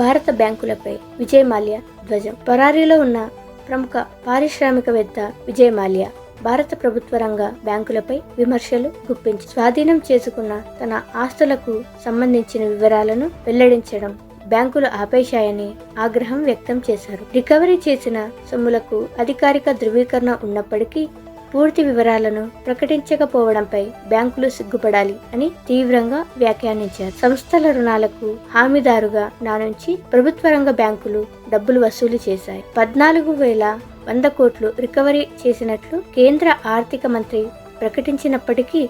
భారత బ్యాంకులపై విజయ్ మాల్యా ధ్వజం. పరారీలో ఉన్న ప్రముఖ పారిశ్రామికవేత్త విజయ్ మాల్యా భారత ప్రభుత్వ రంగ బ్యాంకులపై విమర్శలు గుప్పించి స్వాధీనం చేసుకున్న తన ఆస్తులకు సంబంధించిన వివరాలను వెల్లడించడం బ్యాంకులు ఆపేశాయని ఆగ్రహం వ్యక్తం చేశారు. రికవరీ చేసిన సొమ్ములకు అధికారిక ధృవీకరణ ఉన్నప్పటికీ పూర్తి వివరాలను ప్రకటించకపోవడంపై బ్యాంకులు సిగ్గుపడాలి అని తీవ్రంగా వ్యాఖ్యానించారు. సంస్థల రుణాలకు హామీదారుగా నా నుంచి ప్రభుత్వ రంగ బ్యాంకులు డబ్బులు వసూలు చేశాయి. 14,100 కోట్లు రికవరీ చేసినట్లు కేంద్ర ఆర్థిక మంత్రి ప్రకటించినప్పటికీ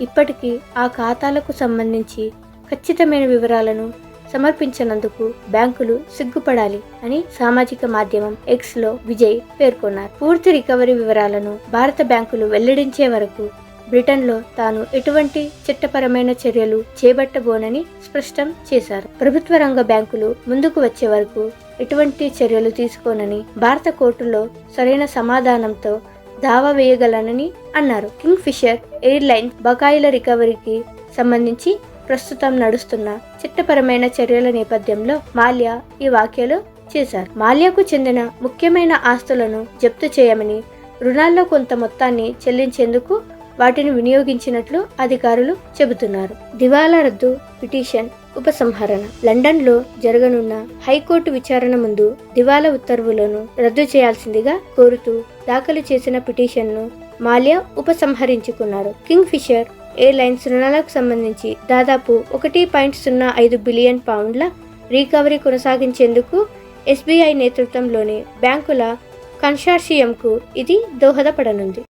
ఇప్పటికీ ఆ ఖాతాలకు సంబంధించి ఖచ్చితమైన వివరాలను సమర్పించినందుకు బ్యాంకులు సిగ్గుపడాలి అని సామాజిక మాధ్యమం ఎక్స్ లో విజయ్ పేర్కొన్నారు. పూర్తి రికవరీ వివరాలను భారత బ్యాంకులు వెల్లడించే వరకు బ్రిటన్లో తాను ఎటువంటి చట్టపరమైన చర్యలు చేపట్టబోనని స్పష్టం చేశారు. ప్రభుత్వ రంగ బ్యాంకులు ముందుకు వచ్చే వరకు ఎటువంటి చర్యలు తీసుకోనని భారత కోర్టులో సరైన సమాధానంతో దావా వేయగలనని అన్నారు. కింగ్ ఫిషర్ ఎయిర్లైన్స్ బకాయిల రికవరీకి సంబంధించి ప్రస్తుతం నడుస్తున్న చట్టపరమైన చర్యల నేపథ్యంలో మాల్యా ఈ వ్యాఖ్యలు చేశారు. మాల్యాకు చెందిన ముఖ్యమైన ఆస్తులను జప్తు చేయమని, రుణాల్లో కొంత మొత్తాన్ని చెల్లించేందుకు వాటిని వినియోగించినట్లు అధికారులు చెబుతున్నారు. దివాలా రద్దు పిటిషన్ ఉపసంహరణ. లండన్ లో జరగనున్న హైకోర్టు విచారణ ముందు దివాలా ఉత్తర్వులను రద్దు చేయాల్సిందిగా కోరుతూ దాఖలు చేసిన పిటిషన్ను మాల్యా ఉపసంహరించుకున్నారు. కింగ్ ఫిషర్ ఎయిర్లైన్స్ రుణాలకు సంబంధించి దాదాపు 1.05 బిలియన్ పౌండ్ల రికవరీ కొనసాగించేందుకు ఎస్బీఐ నేతృత్వంలోని బ్యాంకుల కన్సార్షియంకు ఇది దోహదపడనుంది.